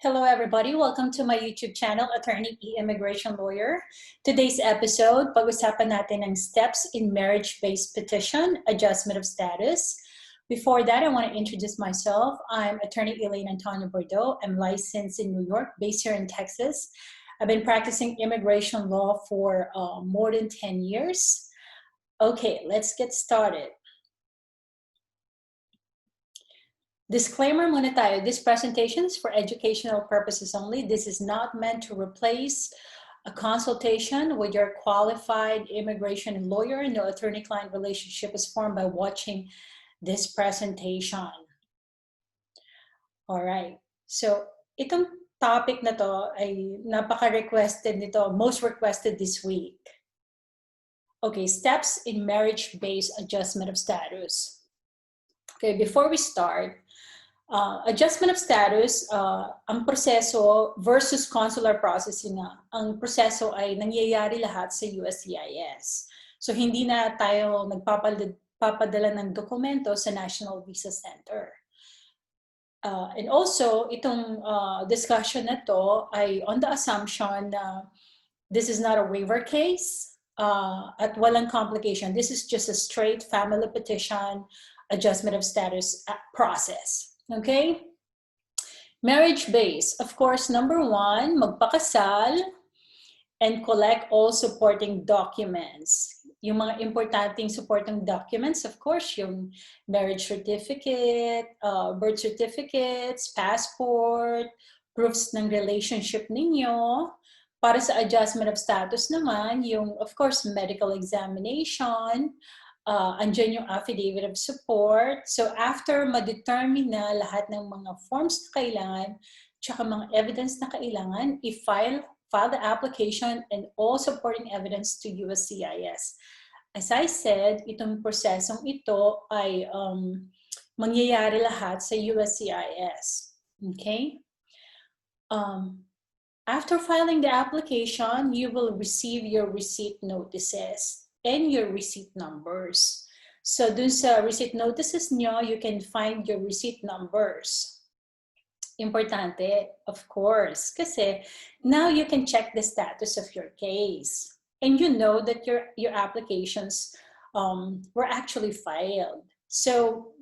Hello, everybody. Welcome to my YouTube channel, Atty E, Immigration Lawyer. Today's episode, pag-usapan natin ang steps in marriage-based petition, adjustment of status. Before that, I want to introduce myself. I'm Atty Elaine Antonio Bordeaux. I'm licensed in New York, based here in Texas. I've been practicing immigration law for more than 10 years. Okay, let's get started. Disclaimer muna tayo, this presentation is for educational purposes only. This is not meant to replace a consultation with your qualified immigration lawyer. No attorney-client relationship is formed by watching this presentation. All right, so itong topic na to ay napaka-requested nito, most requested this week. Okay, steps in marriage-based adjustment of status. Okay, before we start, adjustment of status, ang proseso versus consular processing nga. Ang proseso ay nangyayari lahat sa USCIS. So hindi na tayo nagpapadala ng dokumento sa National Visa Center. And also, itong discussion na to ay on the assumption na this is not a waiver case at walang complication. This is just a straight family petition adjustment of status process. Okay? Marriage-based, of course, number one, magpakasal and collect all supporting documents. Yung mga importanteng supporting documents, of course, yung marriage certificate, birth certificates, passport, proofs ng relationship ninyo. Para sa adjustment of status naman, yung, of course, medical examination, andyan yung affidavit of support. So after ma-determine na lahat ng mga forms na kailangan, tsaka mga evidence na kailangan, i-file the application and all supporting evidence to USCIS. As I said, itong prosesong ito ay mangyayari lahat sa USCIS. Okay? After filing the application, you will receive your receipt notices and your receipt numbers. So dun sa receipt notices nyo, you can find your receipt numbers. Importante, of course, kasi now you can check the status of your case. And you know that your applications were actually filed. So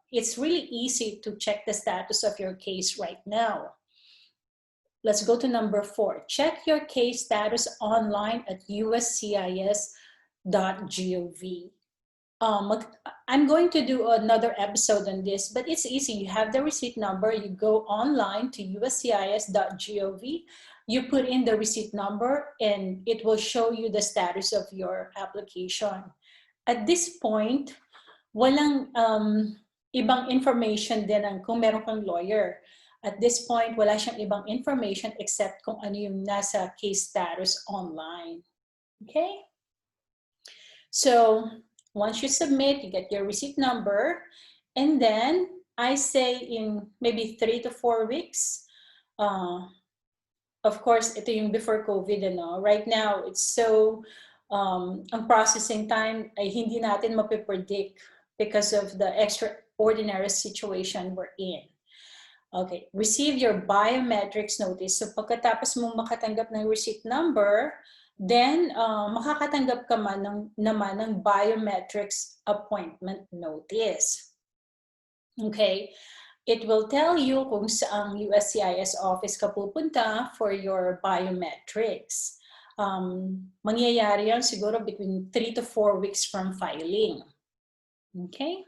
it's really easy to check the status of your case right now. Let's go to number 4. Check your case status online at uscis.gov. I'm going to do another episode on this, but it's easy. You have the receipt number, you go online to uscis.gov, you put in the receipt number, and it will show you the status of your application. At this point, walang ibang information din kung meron kang lawyer. At this point, wala siyang ibang information except kung ano yung nasa case status online. Okay? So, once you submit, you get your receipt number, and then I say in maybe 3 to 4 weeks, of course, ito yung before COVID, right now, it's so, ang processing time ay hindi natin mapipredict because of the extraordinary situation we're in. Okay, receive your biometrics notice. So pagkatapos mong makatanggap ng receipt number, then makakatanggap ka naman ng biometrics appointment notice. Okay, it will tell you kung saang USCIS office ka pupunta for your biometrics. Mangyayari yan siguro between 3 to 4 weeks from filing. Okay?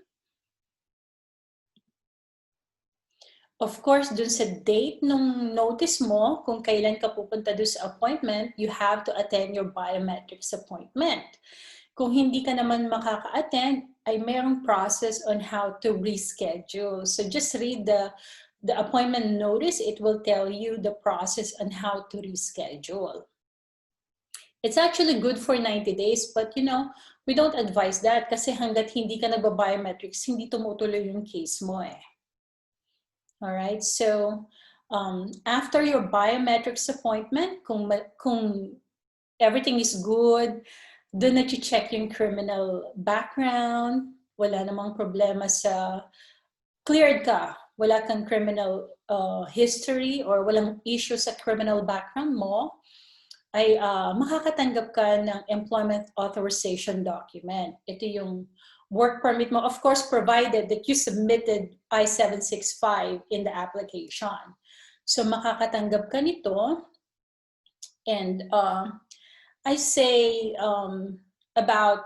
Of course, dun sa date nung notice mo, kung kailan ka pupunta dun sa appointment, you have to attend your biometrics appointment. Kung hindi ka naman makaka-attend, ay mayroong process on how to reschedule. So just read the appointment notice. It will tell you the process on how to reschedule. It's actually good for 90 days, but we don't advise that kasi hanggat hindi ka nagba-biometrics, hindi tumutuloy yung case mo eh. All right, so after your biometrics appointment, kung everything is good, doon na check yung criminal background, wala namang problema sa cleared ka wala kang criminal history or walang issue sa criminal background mo, ay makakatanggap ka ng employment authorization document. Ito yung work permit mo, of course, provided that you submitted I-765 in the application. So makakatanggap ka nito, and I say about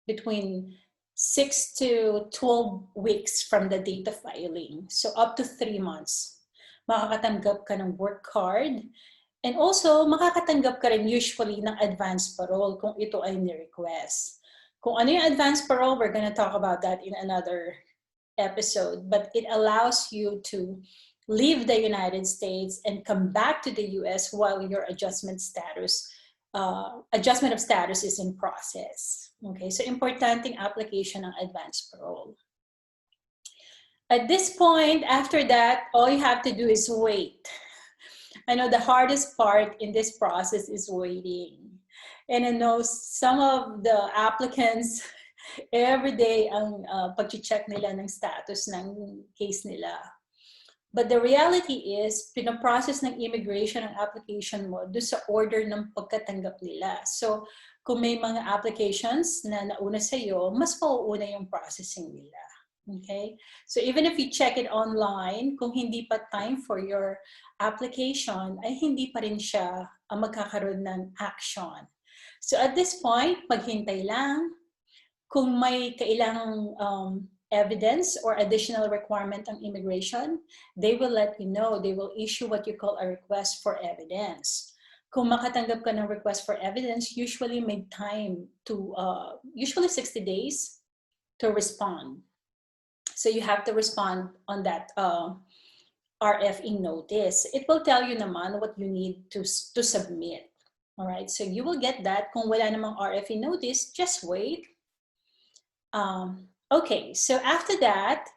between 6 to 12 weeks from the date of filing. So up to 3 months, makakatanggap ka ng work card. And also, makakatanggap ka rin usually ng advance parole kung ito ay ni-request. Kung ano yung advance parole, we're gonna talk about that in another episode. But it allows you to leave the United States and come back to the US while your adjustment of status is in process. Okay, so importanteng application ng advance parole. At this point, after that, all you have to do is wait. I know the hardest part in this process is waiting. And I know some of the applicants, every day ang pag-check nila ng status ng case nila. But the reality is, pinaprocess ng immigration ang application mo doon sa order ng pagkatanggap nila. So, kung may mga applications na nauna sa'yo, mas pauuna yung processing nila. Okay? So, even if you check it online, kung hindi pa time for your application, ay hindi pa rin siya magkakaroon ng action. So, at this point, maghintay lang. Kung may kailangang evidence or additional requirement ng immigration, they will let you know. They will issue what you call a request for evidence. Kung makatanggap ka ng request for evidence, usually may time to, usually 60 days to respond. So you have to respond on that RFE notice. It will tell you naman what you need to submit. All right, so you will get that. Kung wala namang RFE notice, just wait. Okay, so after that,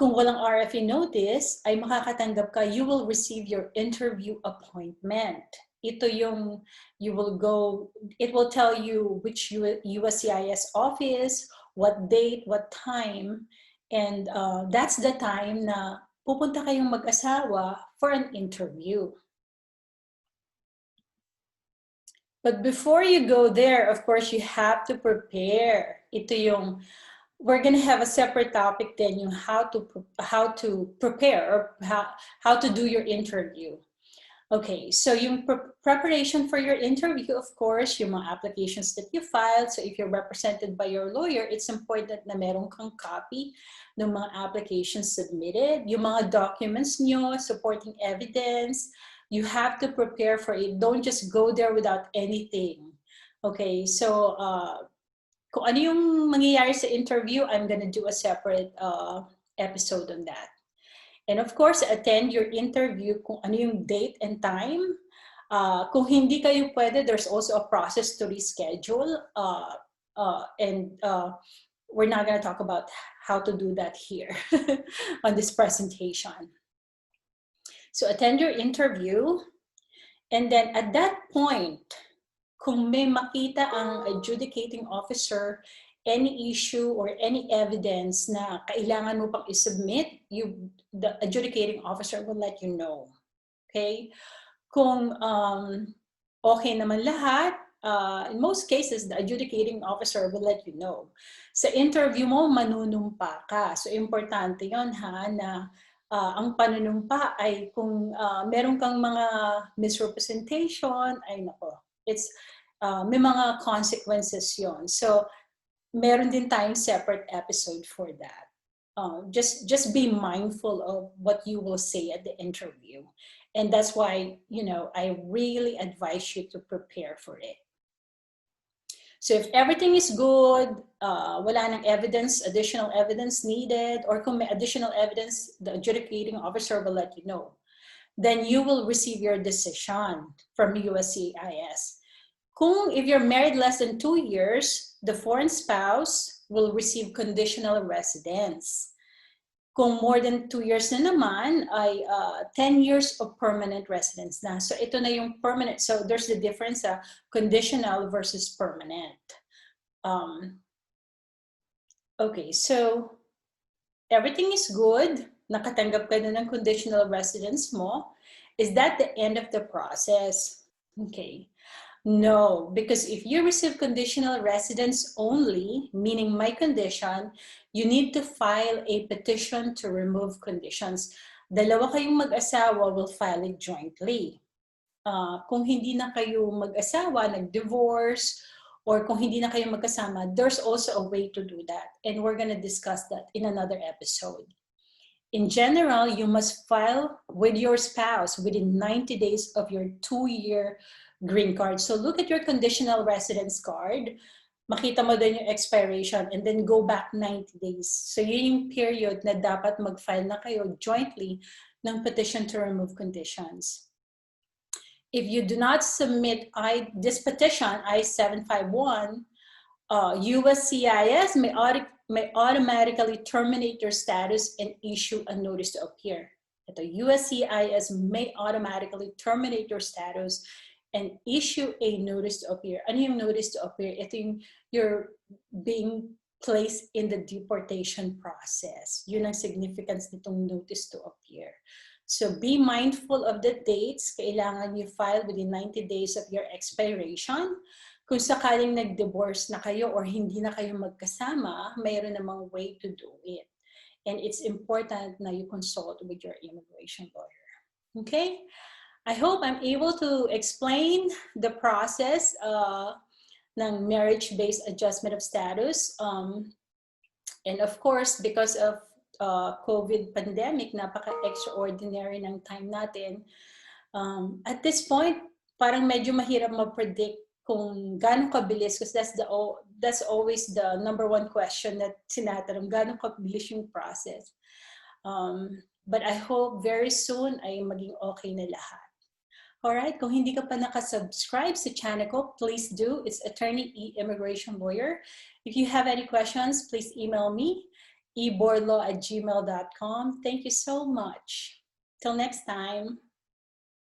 kung walang RFE notice, ay makakatanggap ka, you will receive your interview appointment. Ito yung, you will go, it will tell you which USCIS office, what date, what time, and that's the time na pupunta kayong mag-asawa for an interview. But before you go there, of course, you have to prepare. Ito yung, we're gonna have a separate topic then, yung how to prepare or how to do your interview. Okay, so yung preparation for your interview, of course, yung mga applications that you filed. So if you're represented by your lawyer, it's important na meron kang copy ng mga applications submitted, yung mga documents nyo, supporting evidence. You have to prepare for it. Don't just go there without anything. Okay, so kung ano yung mangyayari sa interview, I'm gonna do a separate episode on that. And of course, attend your interview kung ano yung date and time. Kung hindi kayo pwede, there's also a process to reschedule. We're not gonna talk about how to do that here on this presentation. So attend your interview, and then at that point, kung may makita ang adjudicating officer, any issue or any evidence na kailangan mo pang isubmit, the adjudicating officer will let you know. Okay? Kung okay naman lahat, in most cases, the adjudicating officer will let you know. Sa interview mo, manunumpa ka. So, importante yon ha, na ang panunumpa ay kung meron kang mga misrepresentation, ay nako, it's, may mga consequences yon. So, meron din tayong separate episode for that. Just be mindful of what you will say at the interview. And that's why, you know, I really advise you to prepare for it. So if everything is good, wala nang evidence, additional evidence needed, or kung may additional evidence, the adjudicating officer will let you know. Then you will receive your decision from USCIS. If you're married less than 2 years, the foreign spouse will receive conditional residence. Kung more than 2 years na naman, ay 10 years of permanent residence na. So ito na yung permanent. So there's the difference, conditional versus permanent. Okay, so everything is good, nakatanggap ka na ng conditional residence mo, is that the end of the process? Okay. No, because if you receive conditional residence only, meaning my condition, you need to file a petition to remove conditions. Dalawa kayong mag-asawa will file it jointly. Kung hindi na kayo mag-asawa, nag-divorce, or kung hindi na kayo magkasama, there's also a way to do that. And we're gonna discuss that in another episode. In general, you must file with your spouse within 90 days of your 2-year green card. So look at your conditional residence card, makita mo din yung expiration, and then go back 90 days. So yun yung period na dapat mag-file na kayo jointly ng petition to remove conditions. If you do not submit this petition, I-751, USCIS may automatically terminate your status and issue a notice to appear. Ito, USCIS may automatically terminate your status and issue a notice to appear. Ano yung notice to appear? Ito yung you're being placed in the deportation process. Yun ang significance nitong notice to appear. So be mindful of the dates. Kailangan you file within 90 days of your expiration. Kung sakaling nag-divorce na kayo or hindi na kayo magkasama, mayroon namang way to do it. And it's important na you consult with your immigration lawyer. Okay? I hope I'm able to explain the process ng marriage-based adjustment of status. And of course, because of COVID pandemic, napaka-extraordinary ng time natin. At this point, parang medyo mahirap ma-predict kung gaano kabilis, because that's always the number one question that tinatanong, gaano kabilis yung process. But I hope very soon ay maging okay na lahat. Alright, kung hindi ka pa nakasubscribe sa channel ko, please do. It's Atty E, Immigration Lawyer. If you have any questions, please email me, eborlaw@gmail.com. Thank you so much. Till next time.